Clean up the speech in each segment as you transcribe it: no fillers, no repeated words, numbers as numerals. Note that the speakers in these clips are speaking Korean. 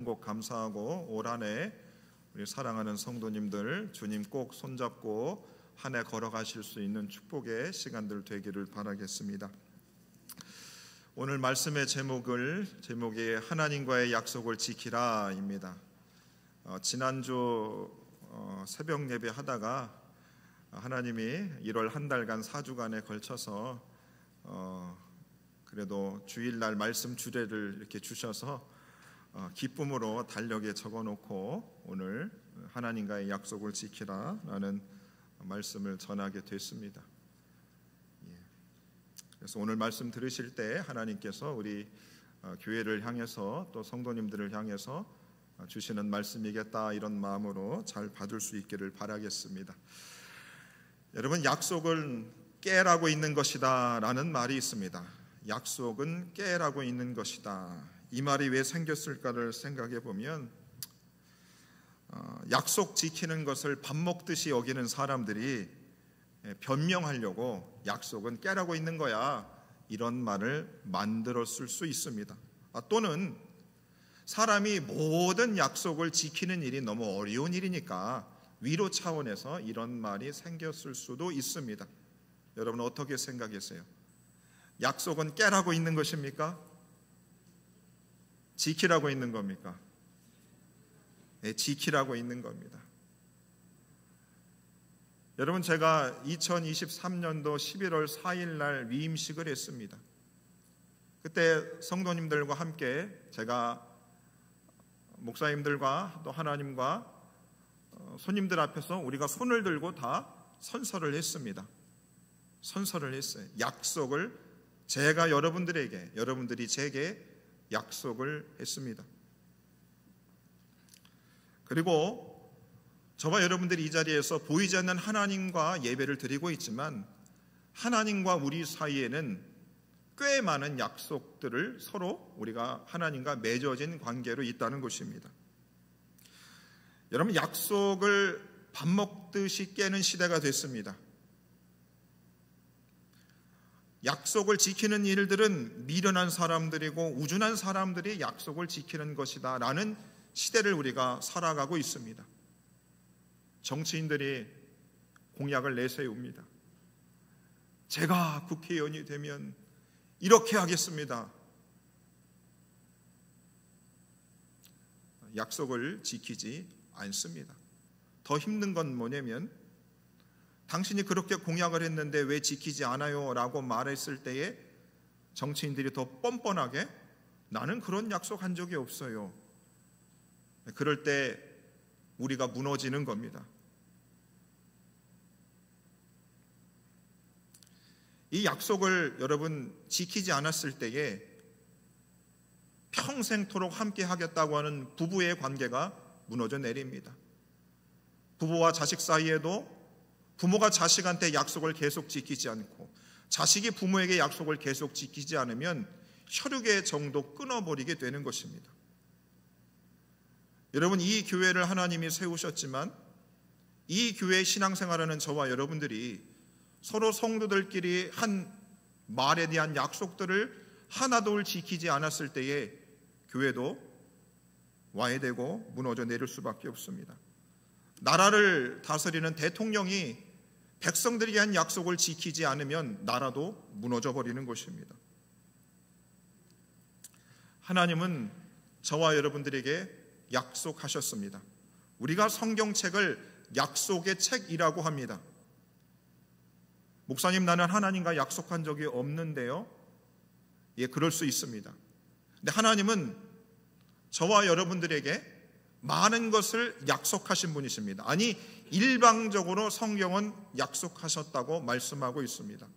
축복 감사하고 올 한 해 우리 사랑하는 성도님들 주님 꼭 손잡고 한 해 걸어가실 수 있는 축복의 시간들 되기를 바라겠습니다. 오늘 말씀의 제목이 하나님과의 약속을 지키라입니다. 지난주 새벽 예배 하다가 하나님이 1월 한 달간 4주간에 걸쳐서 그래도 주일날 말씀 주례를 이렇게 주셔서 기쁨으로 달력에 적어놓고 오늘 하나님과의 약속을 지키라라는 말씀을 전하게 됐습니다. 그래서 오늘 말씀 들으실 때 하나님께서 우리 교회를 향해서 또 성도님들을 향해서 주시는 말씀이겠다 이런 마음으로 잘 받을 수 있기를 바라겠습니다. 여러분, 약속은 깨라고 있는 것이다 라는 말이 있습니다. 약속은 깨라고 있는 것이다. 이 말이 왜 생겼을까를 생각해 보면 약속 지키는 것을 밥 먹듯이 여기는 사람들이 변명하려고 약속은 깨라고 있는 거야 이런 말을 만들었을 수 있습니다. 또는 사람이 모든 약속을 지키는 일이 너무 어려운 일이니까 위로 차원에서 이런 말이 생겼을 수도 있습니다. 여러분 어떻게 생각하세요? 약속은 깨라고 있는 것입니까? 지키라고 있는 겁니까? 네, 지키라고 있는 겁니다. 여러분, 제가 2023년도 11월 4일 날 위임식을 했습니다. 그때 성도님들과 함께 제가 목사님들과 또 하나님과 손님들 앞에서 우리가 손을 들고 다 선서를 했습니다. 선서를 했어요. 약속을 제가 여러분들에게, 여러분들이 제게 약속을 했습니다. 그리고 저와 여러분들이 이 자리에서 보이지 않는 하나님과 예배를 드리고 있지만 하나님과 우리 사이에는 꽤 많은 약속들을 서로 우리가 하나님과 맺어진 관계로 있다는 것입니다. 여러분, 약속을 밥 먹듯이 깨는 시대가 됐습니다. 약속을 지키는 일들은 미련한 사람들이고 우준한 사람들이 약속을 지키는 것이다 라는 시대를 우리가 살아가고 있습니다. 정치인들이 공약을 내세웁니다. 제가 국회의원이 되면 이렇게 하겠습니다. 약속을 지키지 않습니다. 더 힘든 건 뭐냐면 당신이 그렇게 공약을 했는데 왜 지키지 않아요? 라고 말했을 때에 정치인들이 더 뻔뻔하게 나는 그런 약속한 적이 없어요. 그럴 때 우리가 무너지는 겁니다. 이 약속을 여러분 지키지 않았을 때에 평생토록 함께 하겠다고 하는 부부의 관계가 무너져 내립니다. 부부와 자식 사이에도 부모가 자식한테 약속을 계속 지키지 않고 자식이 부모에게 약속을 계속 지키지 않으면 혈육의 정도 끊어버리게 되는 것입니다. 여러분, 이 교회를 하나님이 세우셨지만 이 교회 신앙생활하는 저와 여러분들이 서로 성도들끼리 한 말에 대한 약속들을 하나도 지키지 않았을 때에 교회도 와해되고 무너져 내릴 수밖에 없습니다. 나라를 다스리는 대통령이 백성들에게 한 약속을 지키지 않으면 나라도 무너져 버리는 것입니다. 하나님은 저와 여러분들에게 약속하셨습니다. 우리가 성경책을 약속의 책이라고 합니다. 목사님, 나는 하나님과 약속한 적이 없는데요. 예, 그럴 수 있습니다. 근데 하나님은 저와 여러분들에게 많은 것을 약속하신 분이십니다. 아니, 일방적으로 성경은 약속하셨다고 말씀하고 있습니다.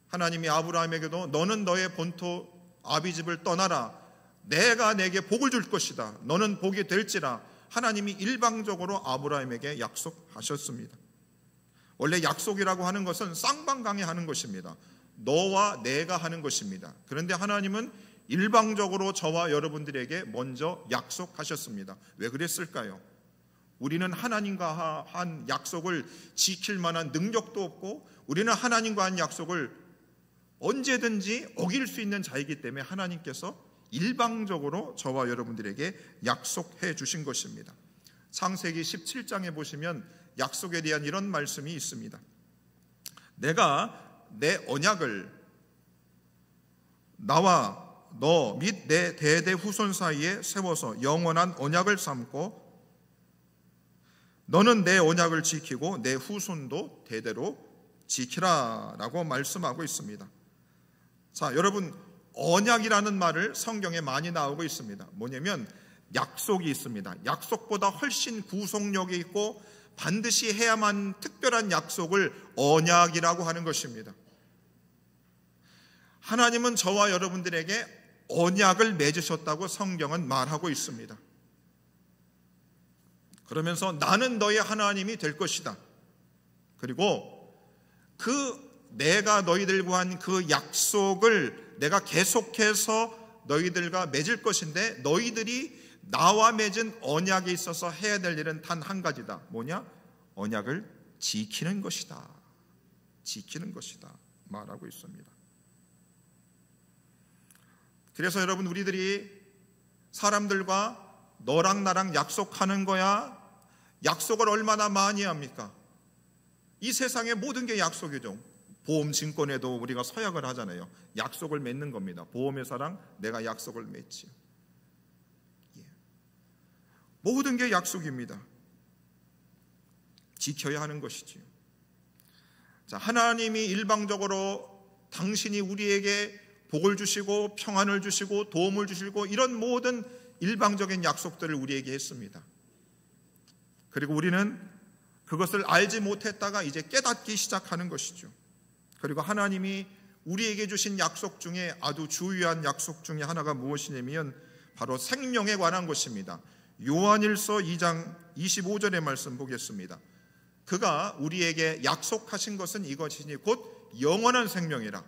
하나님이 아브라함에게도 너는 너의 본토 아비집을 떠나라. 내가 내게 복을 줄 것이다. 너는 복이 될지라. 하나님이 일방적으로 아브라함에게 약속하셨습니다. 원래 약속이라고 하는 것은 쌍방강에 하는 것입니다. 너와 내가 하는 것입니다. 그런데 하나님은 일방적으로 저와 여러분들에게 먼저 약속하셨습니다. 왜 그랬을까요? 우리는 하나님과 한 약속을 지킬 만한 능력도 없고 우리는 하나님과 한 약속을 언제든지 어길 수 있는 자이기 때문에 하나님께서 일방적으로 저와 여러분들에게 약속해 주신 것입니다. 창세기 17장에 보시면 약속에 대한 이런 말씀이 있습니다. 내가 내 언약을 나와 너 및 내 대대 후손 사이에 세워서 영원한 언약을 삼고 너는 내 언약을 지키고 내 후손도 대대로 지키라 라고 말씀하고 있습니다. 자, 여러분, 언약이라는 말을 성경에 많이 나오고 있습니다. 뭐냐면 약속이 있습니다. 약속보다 훨씬 구속력이 있고 반드시 해야만 특별한 약속을 언약이라고 하는 것입니다. 하나님은 저와 여러분들에게 언약을 맺으셨다고 성경은 말하고 있습니다. 그러면서 나는 너의 하나님이 될 것이다. 그리고 내가 너희들과 한 그 약속을 내가 계속해서 너희들과 맺을 것인데 너희들이 나와 맺은 언약에 있어서 해야 될 일은 단 한 가지다. 뭐냐? 언약을 지키는 것이다. 지키는 것이다 말하고 있습니다. 그래서 여러분, 우리들이 사람들과 너랑 나랑 약속하는 거야. 약속을 얼마나 많이 합니까? 이 세상의 모든 게 약속이죠. 보험 증권에도 우리가 서약을 하잖아요. 약속을 맺는 겁니다. 보험회사랑 내가 약속을 맺지. 모든 게 약속입니다. 지켜야 하는 것이지요. 자, 하나님이 일방적으로 당신이 우리에게 복을 주시고 평안을 주시고 도움을 주시고 이런 모든 일방적인 약속들을 우리에게 했습니다. 그리고 우리는 그것을 알지 못했다가 이제 깨닫기 시작하는 것이죠. 그리고 하나님이 우리에게 주신 약속 중에 아주 중요한 약속 중에 하나가 무엇이냐면 바로 생명에 관한 것입니다. 요한일서 2장 25절의 말씀 보겠습니다. 그가 우리에게 약속하신 것은 이것이니 곧 영원한 생명이라.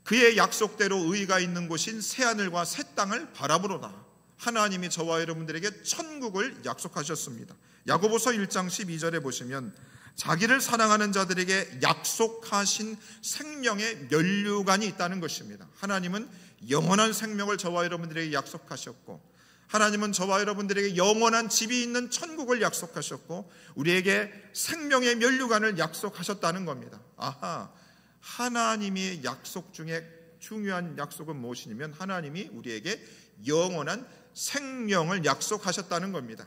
그의 약속대로 의가 있는 곳인 새하늘과 새 땅을 바라보로다. 하나님이 저와 여러분들에게 천국을 약속하셨습니다. 야고보서 1장 12절에 보시면 자기를 사랑하는 자들에게 약속하신 생명의 면류관이 있다는 것입니다. 하나님은 영원한 생명을 저와 여러분들에게 약속하셨고, 하나님은 저와 여러분들에게 영원한 집이 있는 천국을 약속하셨고, 우리에게 생명의 면류관을 약속하셨다는 겁니다. 아하, 하나님의 약속 중에 중요한 약속은 무엇이냐면 하나님이 우리에게 영원한 생명을 약속하셨다는 겁니다.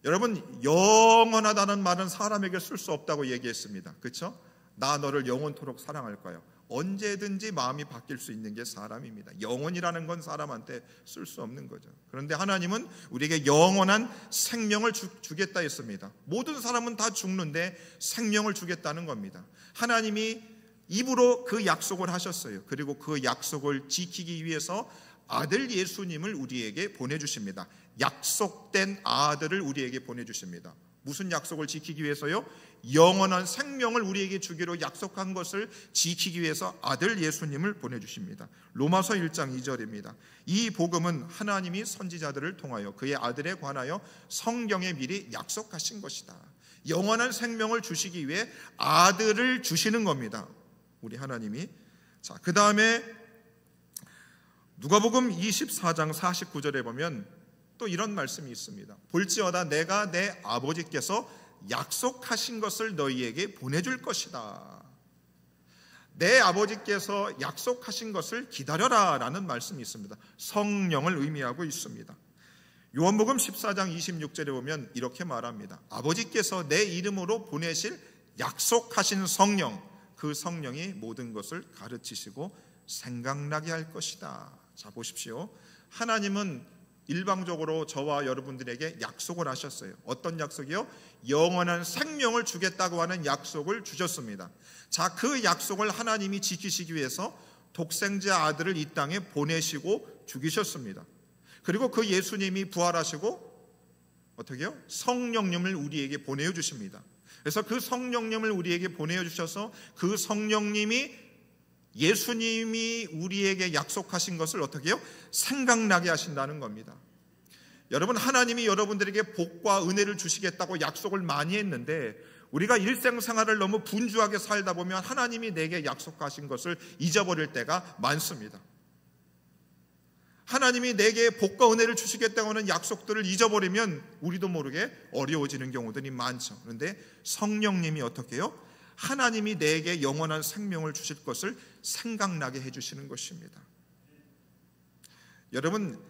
여러분, 영원하다는 말은 사람에게 쓸 수 없다고 얘기했습니다. 그렇죠? 나 너를 영원토록 사랑할 거예요. 언제든지 마음이 바뀔 수 있는 게 사람입니다. 영원이라는 건 사람한테 쓸 수 없는 거죠. 그런데 하나님은 우리에게 영원한 생명을 주겠다 했습니다. 모든 사람은 다 죽는데 생명을 주겠다는 겁니다. 하나님이 입으로 그 약속을 하셨어요. 그리고 그 약속을 지키기 위해서 아들 예수님을 우리에게 보내주십니다. 약속된 아들을 우리에게 보내주십니다. 무슨 약속을 지키기 위해서요? 영원한 생명을 우리에게 주기로 약속한 것을 지키기 위해서 아들 예수님을 보내주십니다. 로마서 1장 2절입니다. 이 복음은 하나님이 선지자들을 통하여 그의 아들에 관하여 성경에 미리 약속하신 것이다. 영원한 생명을 주시기 위해 아들을 주시는 겁니다. 우리 하나님이. 자, 그 다음에 누가복음 24장 49절에 보면 또 이런 말씀이 있습니다. 볼지어다 내가 내 아버지께서 약속하신 것을 너희에게 보내줄 것이다. 내 아버지께서 약속하신 것을 기다려라 라는 말씀이 있습니다. 성령을 의미하고 있습니다. 요한복음 14장 26절에 보면 이렇게 말합니다. 아버지께서 내 이름으로 보내실 약속하신 성령, 그 성령이 모든 것을 가르치시고 생각나게 할 것이다. 자, 보십시오. 하나님은 일방적으로 저와 여러분들에게 약속을 하셨어요. 어떤 약속이요? 영원한 생명을 주겠다고 하는 약속을 주셨습니다. 자, 그 약속을 하나님이 지키시기 위해서 독생자 아들을 이 땅에 보내시고 죽이셨습니다. 그리고 그 예수님이 부활하시고 어떻게 해요? 성령님을 우리에게 보내주십니다. 그래서 그 성령님을 우리에게 보내주셔서 그 성령님이 예수님이 우리에게 약속하신 것을 어떻게 해요? 생각나게 하신다는 겁니다. 여러분, 하나님이 여러분들에게 복과 은혜를 주시겠다고 약속을 많이 했는데 우리가 일생생활을 너무 분주하게 살다 보면 하나님이 내게 약속하신 것을 잊어버릴 때가 많습니다. 하나님이 내게 복과 은혜를 주시겠다고 하는 약속들을 잊어버리면 우리도 모르게 어려워지는 경우들이 많죠. 그런데 성령님이 어떻게 해요? 하나님이 내게 영원한 생명을 주실 것을 생각나게 해주시는 것입니다. 여러분,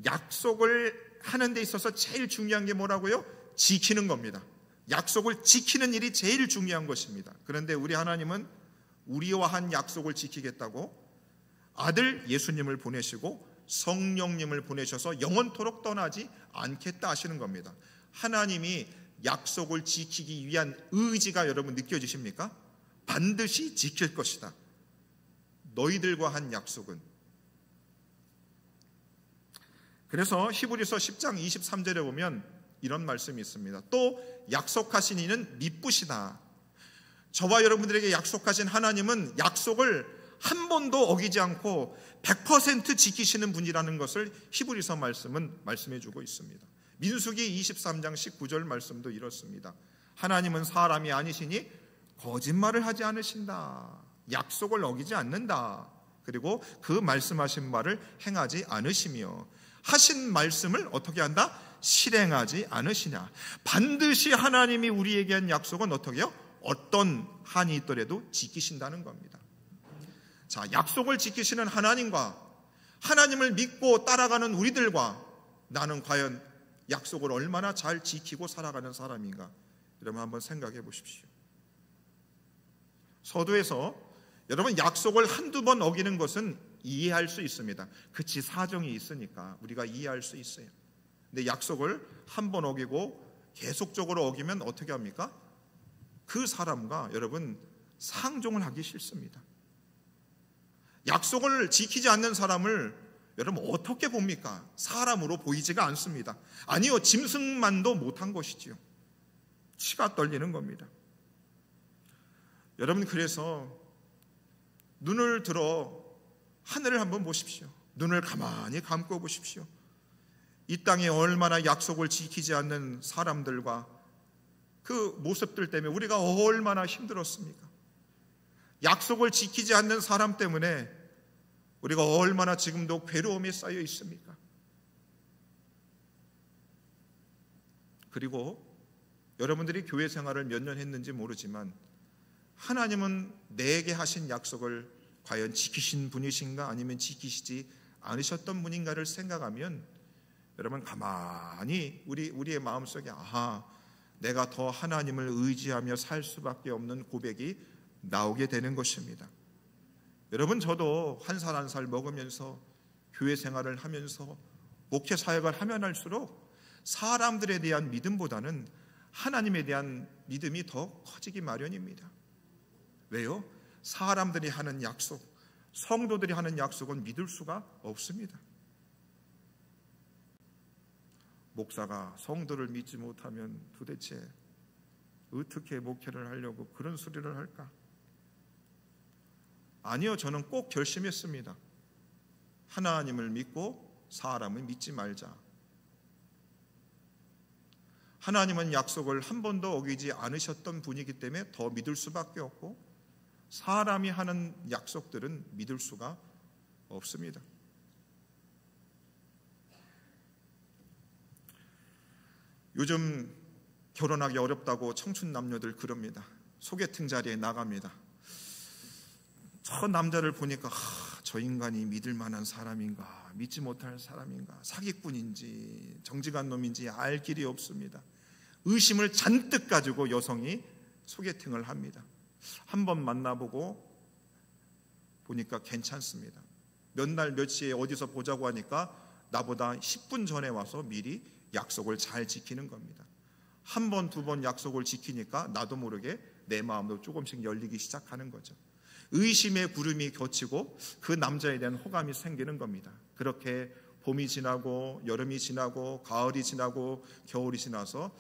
약속을 하는 데 있어서 제일 중요한 게 뭐라고요? 지키는 겁니다. 약속을 지키는 일이 제일 중요한 것입니다. 그런데 우리 하나님은 우리와 한 약속을 지키겠다고 아들 예수님을 보내시고 성령님을 보내셔서 영원토록 떠나지 않겠다 하시는 겁니다. 하나님이 약속을 지키기 위한 의지가 여러분 느껴지십니까? 반드시 지킬 것이다. 너희들과 한 약속은. 그래서 히브리서 10장 23절에 보면 이런 말씀이 있습니다. 또 약속하신 이는 미쁘시다. 저와 여러분들에게 약속하신 하나님은 약속을 한 번도 어기지 않고 100% 지키시는 분이라는 것을 히브리서 말씀은 말씀해주고 있습니다. 민수기 23장 19절 말씀도 이렇습니다. 하나님은 사람이 아니시니 거짓말을 하지 않으신다. 약속을 어기지 않는다. 그리고 그 말씀하신 말을 행하지 않으시며 하신 말씀을 어떻게 한다? 실행하지 않으시냐. 반드시 하나님이 우리에게 한 약속은 어떻게 해요? 어떤 한이 있더라도 지키신다는 겁니다. 자, 약속을 지키시는 하나님과 하나님을 믿고 따라가는 우리들과 나는 과연 약속을 얼마나 잘 지키고 살아가는 사람인가? 여러분 한번 생각해 보십시오. 서두에서 여러분 약속을 한두 번 어기는 것은 이해할 수 있습니다. 그치, 사정이 있으니까 우리가 이해할 수 있어요. 근데 약속을 한 번 어기고 계속적으로 어기면 어떻게 합니까? 그 사람과 여러분 상종을 하기 싫습니다. 약속을 지키지 않는 사람을 여러분 어떻게 봅니까? 사람으로 보이지가 않습니다. 아니요, 짐승만도 못한 것이지요. 치가 떨리는 겁니다. 여러분, 그래서 눈을 들어 하늘을 한번 보십시오. 눈을 가만히 감고 보십시오. 이 땅에 얼마나 약속을 지키지 않는 사람들과 그 모습들 때문에 우리가 얼마나 힘들었습니까? 약속을 지키지 않는 사람 때문에 우리가 얼마나 지금도 괴로움에 쌓여 있습니까? 그리고 여러분들이 교회 생활을 몇 년 했는지 모르지만 하나님은 내게 하신 약속을 과연 지키신 분이신가 아니면 지키시지 않으셨던 분인가를 생각하면 여러분 가만히 우리의 마음속에 내가 더 하나님을 의지하며 살 수밖에 없는 고백이 나오게 되는 것입니다. 여러분, 저도 한 살 한 살 먹으면서 교회 생활을 하면서 목회 사역을 하면 할수록 사람들에 대한 믿음보다는 하나님에 대한 믿음이 더 커지기 마련입니다. 왜요? 사람들이 하는 약속, 성도들이 하는 약속은 믿을 수가 없습니다. 목사가 성도를 믿지 못하면 도대체 어떻게 목회를 하려고 그런 소리를 할까? 아니요, 저는 꼭 결심했습니다. 하나님을 믿고 사람을 믿지 말자. 하나님은 약속을 한 번도 어기지 않으셨던 분이기 때문에 더 믿을 수밖에 없고 사람이 하는 약속들은 믿을 수가 없습니다. 요즘 결혼하기 어렵다고 청춘 남녀들 그럽니다. 소개팅 자리에 나갑니다. 저 남자를 보니까 저 인간이 믿을 만한 사람인가 믿지 못할 사람인가, 사기꾼인지 정직한 놈인지 알 길이 없습니다. 의심을 잔뜩 가지고 여성이 소개팅을 합니다. 한번 만나보고 보니까 괜찮습니다. 몇 날 며칠에 어디서 보자고 하니까 나보다 10분 전에 와서 미리 약속을 잘 지키는 겁니다. 한 번, 두 번 약속을 지키니까 나도 모르게 내 마음도 조금씩 열리기 시작하는 거죠. 의심의 구름이 겹치고 그 남자에 대한 호감이 생기는 겁니다. 그렇게 봄이 지나고 여름이 지나고 가을이 지나고 겨울이 지나서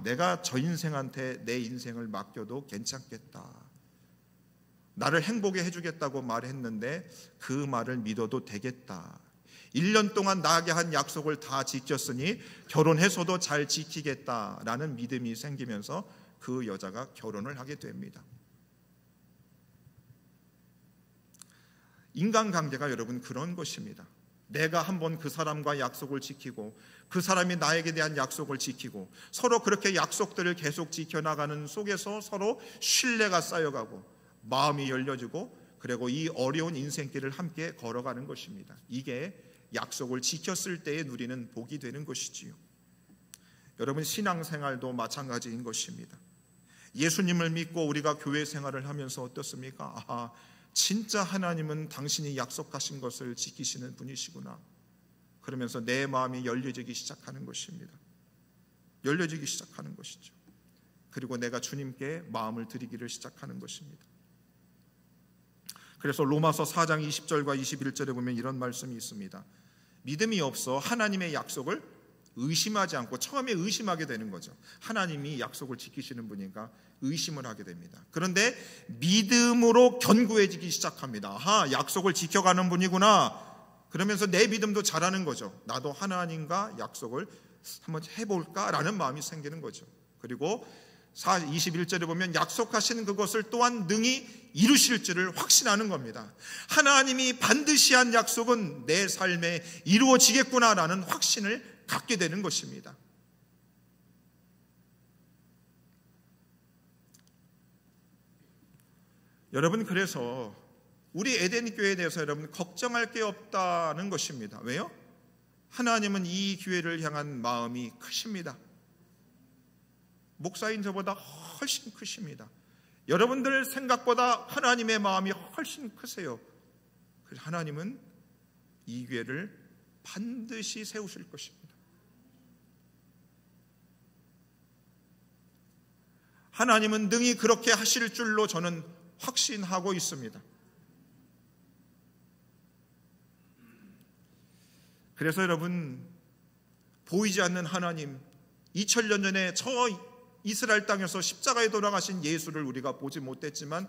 내가 저 인생한테 내 인생을 맡겨도 괜찮겠다. 나를 행복해 해주겠다고 말했는데 그 말을 믿어도 되겠다. 1년 동안 나에게 한 약속을 다 지켰으니 결혼해서도 잘 지키겠다라는 믿음이 생기면서 그 여자가 결혼을 하게 됩니다. 인간관계가 여러분 그런 것입니다. 내가 한번 그 사람과 약속을 지키고 그 사람이 나에게 대한 약속을 지키고 서로 그렇게 약속들을 계속 지켜나가는 속에서 서로 신뢰가 쌓여가고 마음이 열려지고 그리고 이 어려운 인생길을 함께 걸어가는 것입니다. 이게 약속을 지켰을 때에 누리는 복이 되는 것이지요. 여러분, 신앙생활도 마찬가지인 것입니다. 예수님을 믿고 우리가 교회 생활을 하면서 어떻습니까? 진짜 하나님은 당신이 약속하신 것을 지키시는 분이시구나. 그러면서 내 마음이 열려지기 시작하는 것입니다. 열려지기 시작하는 것이죠. 그리고 내가 주님께 마음을 드리기를 시작하는 것입니다. 그래서 로마서 4장 20절과 21절에 보면 이런 말씀이 있습니다. 믿음이 없어 하나님의 약속을 의심하지 않고, 처음에 의심하게 되는 거죠. 하나님이 약속을 지키시는 분인가 의심을 하게 됩니다. 그런데 믿음으로 견고해지기 시작합니다. 약속을 지켜가는 분이구나. 그러면서 내 믿음도 자라는 거죠. 나도 하나님과 약속을 한번 해볼까라는 마음이 생기는 거죠. 그리고 21절에 보면 약속하시는 그것을 또한 능히 이루실 줄을 확신하는 겁니다. 하나님이 반드시 한 약속은 내 삶에 이루어지겠구나라는 확신을 갖게 되는 것입니다. 여러분, 그래서 우리 에덴 교회에 대해서 여러분 걱정할 게 없다는 것입니다. 왜요? 하나님은 이 교회를 향한 마음이 크십니다. 목사인 저보다 훨씬 크십니다. 여러분들 생각보다 하나님의 마음이 훨씬 크세요. 그래서 하나님은 이 교회를 반드시 세우실 것입니다. 하나님은 능히 그렇게 하실 줄로 저는 확신하고 있습니다. 그래서 여러분, 보이지 않는 하나님, 2000년 전에 저 이스라엘 땅에서 십자가에 돌아가신 예수를 우리가 보지 못했지만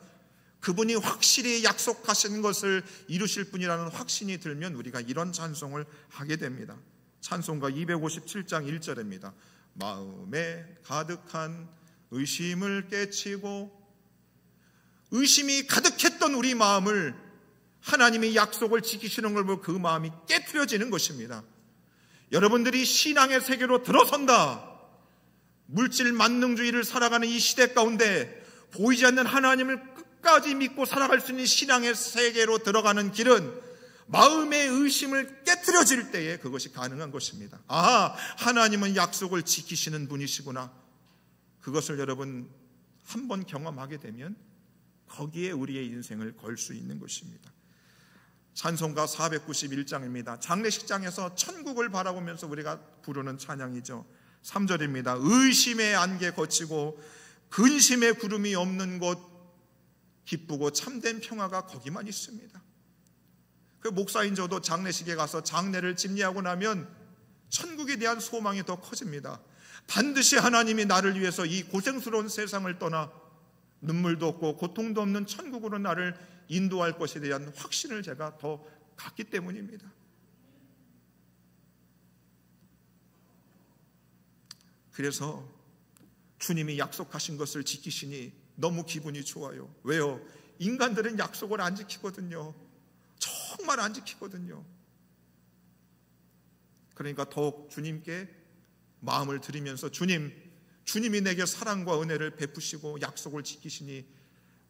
그분이 확실히 약속하신 것을 이루실 분이라는 확신이 들면 우리가 이런 찬송을 하게 됩니다. 찬송가 257장 1절입니다. 마음에 가득한 의심을 깨치고, 의심이 가득했던 우리 마음을 하나님이 약속을 지키시는 걸 보고 그 마음이 깨트려지는 것입니다. 여러분들이 신앙의 세계로 들어선다. 물질 만능주의를 살아가는 이 시대 가운데 보이지 않는 하나님을 끝까지 믿고 살아갈 수 있는 신앙의 세계로 들어가는 길은 마음의 의심을 깨트려질 때에 그것이 가능한 것입니다. 하나님은 약속을 지키시는 분이시구나. 그것을 여러분 한번 경험하게 되면 거기에 우리의 인생을 걸 수 있는 것입니다. 찬송가 491장입니다. 장례식장에서 천국을 바라보면서 우리가 부르는 찬양이죠. 3절입니다. 의심의 안개 거치고 근심의 구름이 없는 곳, 기쁘고 참된 평화가 거기만 있습니다. 그 목사인 저도 장례식에 가서 장례를 집례하고 나면 천국에 대한 소망이 더 커집니다. 반드시 하나님이 나를 위해서 이 고생스러운 세상을 떠나 눈물도 없고 고통도 없는 천국으로 나를 인도할 것에 대한 확신을 제가 더 갖기 때문입니다. 그래서 주님이 약속하신 것을 지키시니 너무 기분이 좋아요. 왜요? 인간들은 약속을 안 지키거든요. 정말 안 지키거든요. 그러니까 더욱 주님께 마음을 드리면서 주님이 내게 사랑과 은혜를 베푸시고 약속을 지키시니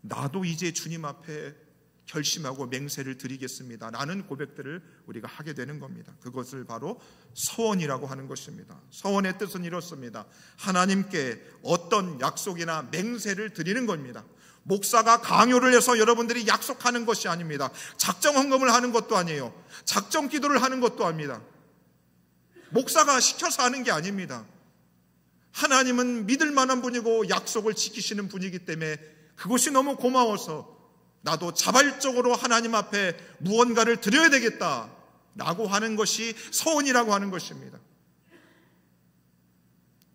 나도 이제 주님 앞에 결심하고 맹세를 드리겠습니다 라는 고백들을 우리가 하게 되는 겁니다. 그것을 바로 서원이라고 하는 것입니다. 서원의 뜻은 이렇습니다. 하나님께 어떤 약속이나 맹세를 드리는 겁니다. 목사가 강요를 해서 여러분들이 약속하는 것이 아닙니다. 작정 헌금을 하는 것도 아니에요. 작정 기도를 하는 것도 아닙니다. 목사가 시켜서 하는 게 아닙니다. 하나님은 믿을 만한 분이고 약속을 지키시는 분이기 때문에 그것이 너무 고마워서 나도 자발적으로 하나님 앞에 무언가를 드려야 되겠다라고 하는 것이 서원이라고 하는 것입니다.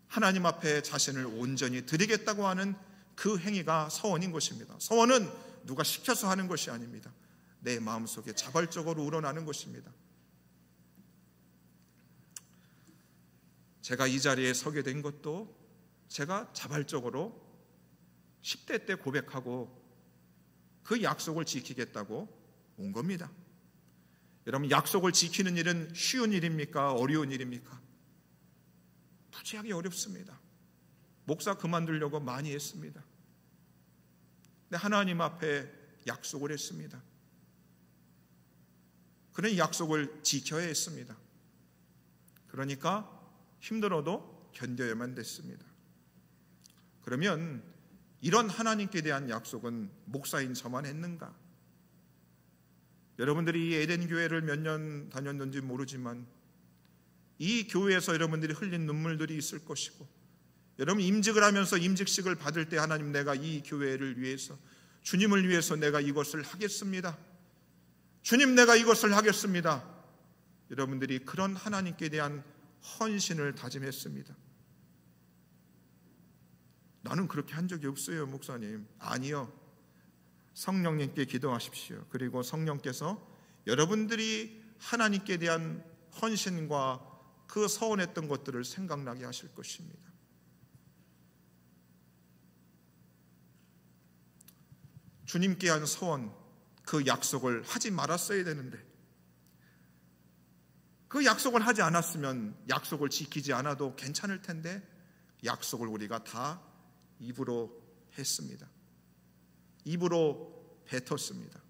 하나님 앞에 자신을 온전히 드리겠다고 하는 그 행위가 서원인 것입니다. 서원은 누가 시켜서 하는 것이 아닙니다. 내 마음속에 자발적으로 우러나는 것입니다. 제가 이 자리에 서게 된 것도 제가 자발적으로 10대 때 고백하고 그 약속을 지키겠다고 온 겁니다. 여러분, 약속을 지키는 일은 쉬운 일입니까? 어려운 일입니까? 무지하게 어렵습니다. 목사 그만두려고 많이 했습니다. 근데 하나님 앞에 약속을 했습니다. 그런 약속을 지켜야 했습니다. 그러니까 힘들어도 견뎌야만 됐습니다. 그러면 이런 하나님께 대한 약속은 목사인 저만 했는가? 여러분들이 이 에덴 교회를 몇 년 다녔는지 모르지만 이 교회에서 여러분들이 흘린 눈물들이 있을 것이고, 여러분 임직을 하면서 임직식을 받을 때 하나님, 내가 이 교회를 위해서, 주님을 위해서 내가 이것을 하겠습니다. 주님, 내가 이것을 하겠습니다. 여러분들이 그런 하나님께 대한 헌신을 다짐했습니다. 나는 그렇게 한 적이 없어요, 목사님. 아니요. 성령님께 기도하십시오. 그리고 성령께서 여러분들이 하나님께 대한 헌신과 그 서원했던 것들을 생각나게 하실 것입니다. 주님께 한 서원, 그 약속을 하지 말았어야 되는데, 그 약속을 하지 않았으면 약속을 지키지 않아도 괜찮을 텐데 약속을 우리가 다 입으로 했습니다. 입으로 뱉었습니다.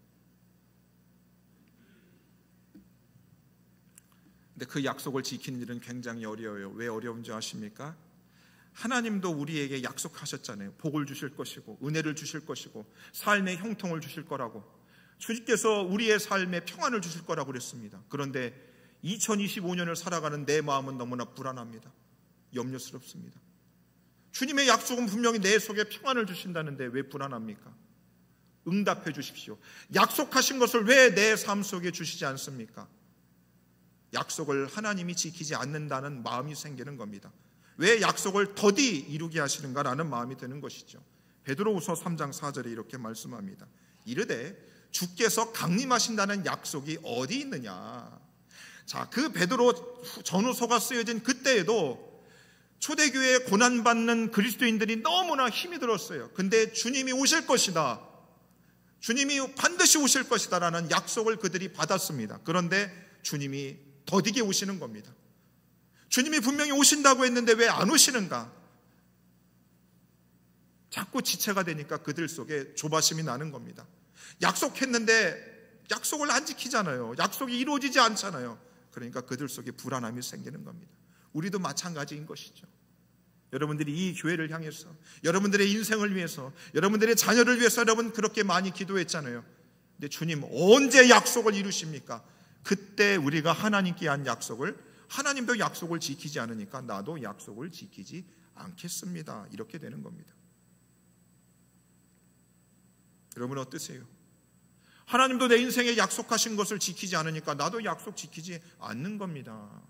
근데 그 약속을 지키는 일은 굉장히 어려워요. 왜 어려운지 아십니까? 하나님도 우리에게 약속하셨잖아요. 복을 주실 것이고 은혜를 주실 것이고 삶의 형통을 주실 거라고, 주님께서 우리의 삶에 평안을 주실 거라고 그랬습니다. 그런데 2025년을 살아가는 내 마음은 너무나 불안합니다. 염려스럽습니다. 주님의 약속은 분명히 내 속에 평안을 주신다는데 왜 불안합니까? 응답해 주십시오. 약속하신 것을 왜 내 삶 속에 주시지 않습니까? 약속을 하나님이 지키지 않는다는 마음이 생기는 겁니다. 왜 약속을 더디 이루게 하시는가라는 마음이 드는 것이죠. 베드로후서 3장 4절에 이렇게 말씀합니다. 이르되 주께서 강림하신다는 약속이 어디 있느냐. 자, 그 베드로 전후서가 쓰여진 그때에도 초대교회에 고난받는 그리스도인들이 너무나 힘이 들었어요. 근데 주님이 오실 것이다, 주님이 반드시 오실 것이다 라는 약속을 그들이 받았습니다. 그런데 주님이 더디게 오시는 겁니다. 주님이 분명히 오신다고 했는데 왜 안 오시는가? 자꾸 지체가 되니까 그들 속에 조바심이 나는 겁니다. 약속했는데 약속을 안 지키잖아요. 약속이 이루어지지 않잖아요. 그러니까 그들 속에 불안함이 생기는 겁니다. 우리도 마찬가지인 것이죠. 여러분들이 이 교회를 향해서, 여러분들의 인생을 위해서, 여러분들의 자녀를 위해서 여러분 그렇게 많이 기도했잖아요. 근데 주님 언제 약속을 이루십니까? 그때 우리가 하나님께 한 약속을, 하나님도 약속을 지키지 않으니까 나도 약속을 지키지 않겠습니다. 이렇게 되는 겁니다. 여러분 어떠세요? 하나님도 내 인생에 약속하신 것을 지키지 않으니까 나도 약속 지키지 않는 겁니다.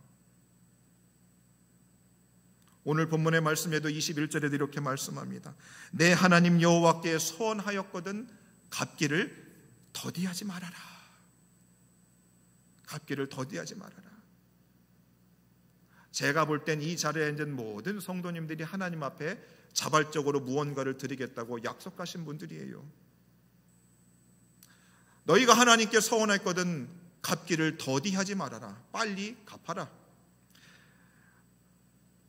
오늘 본문의 말씀에도 21절에도 이렇게 말씀합니다. 내 하나님 여호와께 소원하였거든 갚기를 더디하지 말아라. 갚기를 더디하지 말아라. 제가 볼 땐 이 자리에 앉은 모든 성도님들이 하나님 앞에 자발적으로 무언가를 드리겠다고 약속하신 분들이에요. 너희가 하나님께 서원했거든 갚기를 더디하지 말아라. 빨리 갚아라.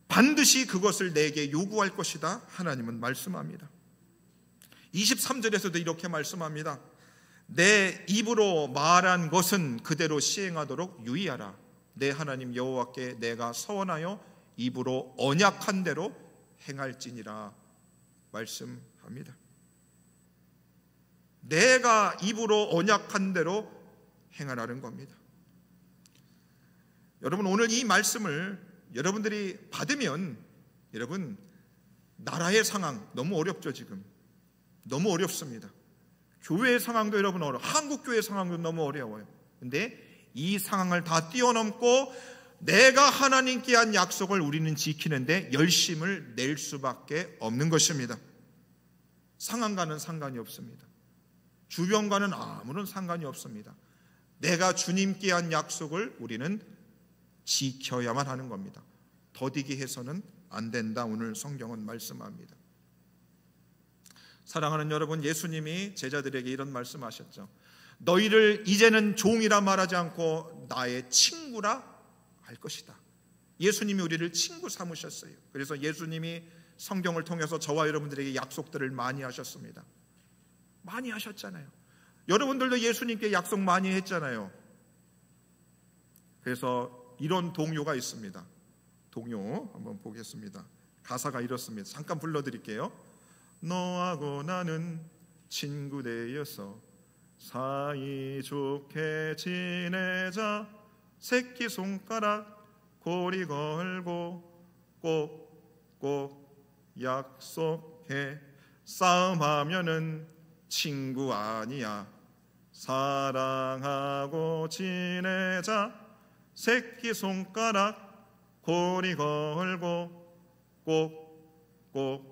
반드시 그것을 내게 요구할 것이다. 하나님은 말씀합니다. 23절에서도 이렇게 말씀합니다. 내 입으로 말한 것은 그대로 시행하도록 유의하라. 내 하나님 여호와께 내가 서원하여 입으로 언약한 대로 행할지니라 말씀합니다. 내가 입으로 언약한 대로 행하라는 겁니다. 여러분 오늘 이 말씀을 여러분들이 받으면, 여러분 나라의 상황 너무 어렵죠. 지금 너무 어렵습니다. 교회의 상황도 여러분 어려워요. 한국교회 상황도 너무 어려워요. 근데 이 상황을 다 뛰어넘고 내가 하나님께 한 약속을 우리는 지키는데 열심을 낼 수밖에 없는 것입니다. 상황과는 상관이 없습니다. 주변과는 아무런 상관이 없습니다. 내가 주님께 한 약속을 우리는 지켜야만 하는 겁니다. 더디게 해서는 안 된다. 오늘 성경은 말씀합니다. 사랑하는 여러분, 예수님이 제자들에게 이런 말씀하셨죠. 너희를 이제는 종이라 말하지 않고 나의 친구라 할 것이다. 예수님이 우리를 친구 삼으셨어요. 그래서 예수님이 성경을 통해서 저와 여러분들에게 약속들을 많이 하셨습니다. 많이 하셨잖아요. 여러분들도 예수님께 약속 많이 했잖아요. 그래서 이런 동요가 있습니다. 동요 한번 보겠습니다. 가사가 이렇습니다. 잠깐 불러드릴게요. 너하고 나는 친구 되어서 사이좋게 지내자. 새끼손가락 고리 걸고 꼭꼭 약속해. 싸움하면은 친구 아니야. 사랑하고 지내자. 새끼손가락 고리 걸고 꼭꼭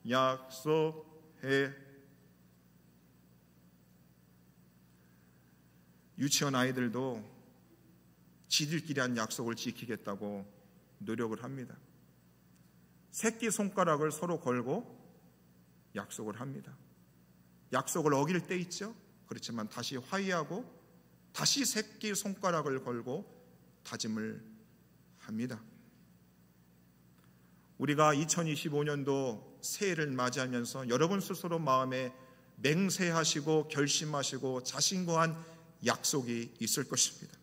약속해. 유치원 아이들도 지들끼리 한 약속을 지키겠다고 노력을 합니다. 새끼손가락을 서로 걸고 약속을 합니다. 약속을 어길 때 있죠. 그렇지만 다시 화해하고 다시 새끼손가락을 걸고 다짐을 합니다. 우리가 2025년도 새해를 맞이하면서 여러분 스스로 마음에 맹세하시고 결심하시고 자신과한 약속이 있을 것입니다.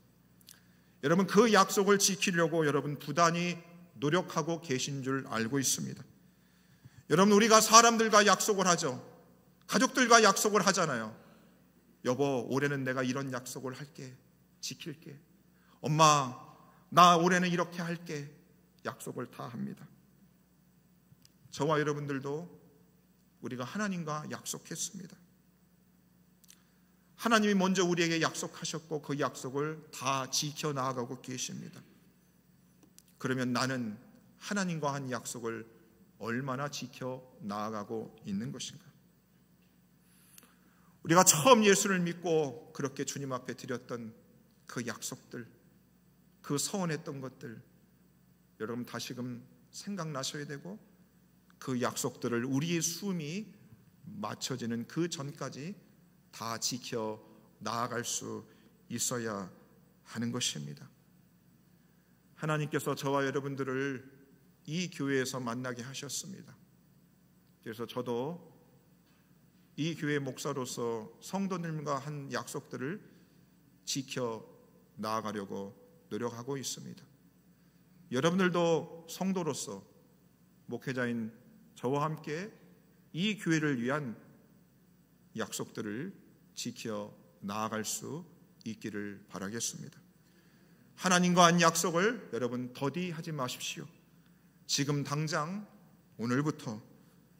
여러분, 그 약속을 지키려고 여러분 부단히 노력하고 계신 줄 알고 있습니다. 여러분, 우리가 사람들과 약속을 하죠. 가족들과 약속을 하잖아요. 여보, 올해는 내가 이런 약속을 할게. 지킬게. 엄마, 나 올해는 이렇게 할게. 약속을 다 합니다. 저와 여러분들도 우리가 하나님과 약속했습니다. 하나님이 먼저 우리에게 약속하셨고 그 약속을 다 지켜나가고 계십니다. 그러면 나는 하나님과 한 약속을 얼마나 지켜나가고 있는 것인가? 우리가 처음 예수를 믿고 그렇게 주님 앞에 드렸던 그 약속들, 그 서원했던 것들, 여러분 다시금 생각나셔야 되고 그 약속들을 우리의 숨이 맞춰지는 그 전까지 다 지켜 나아갈 수 있어야 하는 것입니다. 하나님께서 저와 여러분들을 이 교회에서 만나게 하셨습니다. 그래서 저도 이 교회 목사로서 성도님과 한 약속들을 지켜 나아가려고 노력하고 있습니다. 여러분들도 성도로서 목회자인 저와 함께 이 교회를 위한 약속들을 지켜 나아갈 수 있기를 바라겠습니다. 하나님과 한 약속을 여러분 더디하지 마십시오. 지금 당장 오늘부터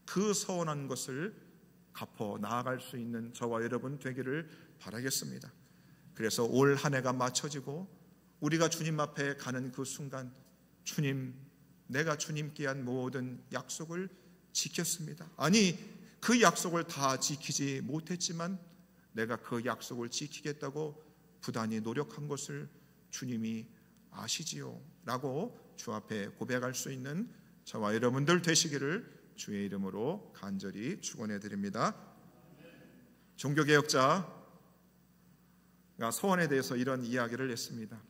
그 서원한 것을 갚아 나아갈 수 있는 저와 여러분 되기를 바라겠습니다. 그래서 올 한 해가 맞춰지고 우리가 주님 앞에 가는 그 순간, 주님, 내가 주님께 한 모든 약속을 지켰습니다. 아니, 그 약속을 다 지키지 못했지만 내가 그 약속을 지키겠다고 부단히 노력한 것을 주님이 아시지요 라고 주 앞에 고백할 수 있는 저와 여러분들 되시기를 주의 이름으로 간절히 축원해 드립니다. 종교개혁자가 서원에 대해서 이런 이야기를 했습니다.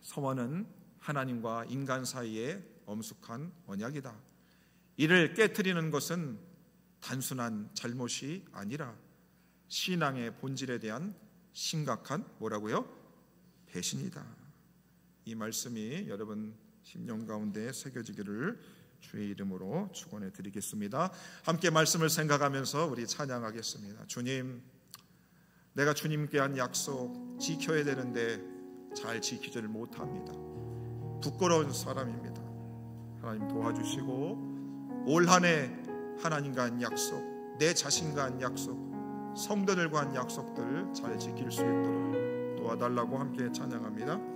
서원은 하나님과 인간 사이의 엄숙한 언약이다. 이를 깨트리는 것은 단순한 잘못이 아니라 신앙의 본질에 대한 심각한 뭐라고요? 배신이다. 이 말씀이 여러분 심령 가운데 새겨지기를 주의 이름으로 축원해 드리겠습니다. 함께 말씀을 생각하면서 우리 찬양하겠습니다. 주님, 내가 주님께 한 약속 지켜야 되는데 잘 지키지를 못합니다. 부끄러운 사람입니다. 하나님 도와주시고 올 한 해 하나님과 한 약속, 내 자신과 한 약속, 성도들과 한 약속들 잘 지킬 수 있도록 도와달라고 함께 찬양합니다.